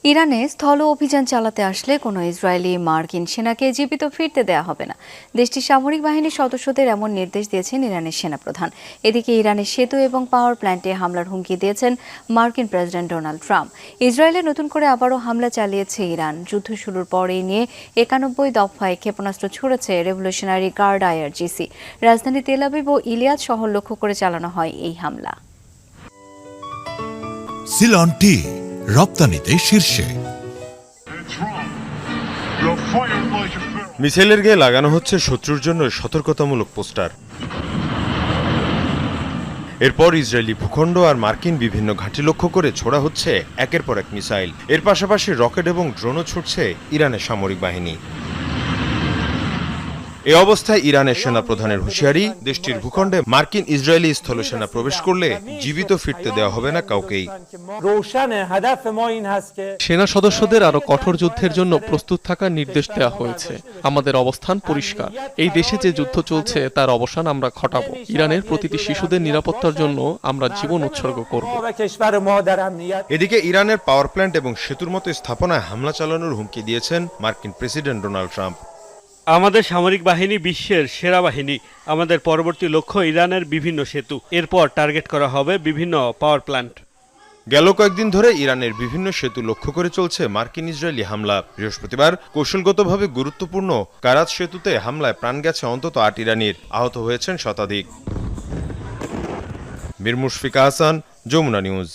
ইরানে স্থল অভিযান চালাতে আসলে কোনো ইসরায়েলি মার্কিন সেনাকে জীবিত ফিরতে দেয়া হবে না। দেশটির সামরিক বাহিনীর সদস্যদের এমন নির্দেশ দিয়েছেন ইরানের সেনাপ্রধান। এদিকে ইরানের সেতু এবং পাওয়ার প্ল্যান্টে হামলার হুমকি দিয়েছেন মার্কিন প্রেসিডেন্ট ডোনাল্ড ট্রাম্প। ইসরায়েলে নতুন করে আবারও হামলা চালিয়েছে ইরান। যুদ্ধ শুরুর পরেই নিয়ে 91 দফায় ক্ষেপণাস্ত্র ছুড়েছে রেভলিউশনারি গার্ড IRGC। রাজধানী তেল আবিব ও ইলিয়াদ শহর লক্ষ্য করে চালানো হয় এই হামলা। সিলন টি রপ্তানিতে শীর্ষে। মিসাইলের গায়ে লাগানো হচ্ছে শত্রুর জন্য সতর্কতামূলক পোস্টার। এরপর ইসরায়েলি ভূখণ্ড আর মার্কিন বিভিন্ন ঘাঁটি লক্ষ্য করে ছোড়া হচ্ছে একের পর এক মিসাইল। এর পাশাপাশি রকেট এবং ড্রোনও ছুটছে ইরানের সামরিক বাহিনী। এ অবস্থায় ইরানের সেনাপ্রধানের হুঁশিয়ারি, দেশটির ভূখণ্ডে মার্কিন ইসরায়েলি স্থলসেনা প্রবেশ করলে জীবিত ফিরতে দেওয়া হবে না কাউকেই। সেনা সদস্যদের আরো কঠোর যুদ্ধের জন্য প্রস্তুত থাকার নির্দেশ দেওয়া হয়েছে। আমাদের অবস্থান পরিষ্কার, এই দেশে যে যুদ্ধ চলছে তার অবসান আমরা ঘটাবো। ইরানের প্রতিটি শিশুদের নিরাপত্তার জন্য আমরা জীবন উৎসর্গ করব। এদিকে ইরানের পাওয়ার প্ল্যান্ট এবং সেতুর মতো স্থাপনায় হামলা চালানোর হুমকি দিয়েছেন মার্কিন প্রেসিডেন্ট ডোনাল্ড ট্রাম্প। আমাদের সামরিক বাহিনী বিশ্বের সেরা বাহিনী। আমাদের পরবর্তী লক্ষ্য ইরানের বিভিন্ন সেতু, এরপর টার্গেট করা হবে বিভিন্ন পাওয়ার প্ল্যান্ট। গেল কয়েকদিন ধরে ইরানের বিভিন্ন সেতু লক্ষ্য করে চলছে মার্কিন ইসরায়েলি হামলা। বৃহস্পতিবার কৌশলগতভাবে গুরুত্বপূর্ণ কারাত সেতুতে হামলায় প্রাণ গেছে অন্তত 8 ইরানির, আহত হয়েছেন শতাধিক। মীর মুশফিকা হাসান, যমুনা নিউজ।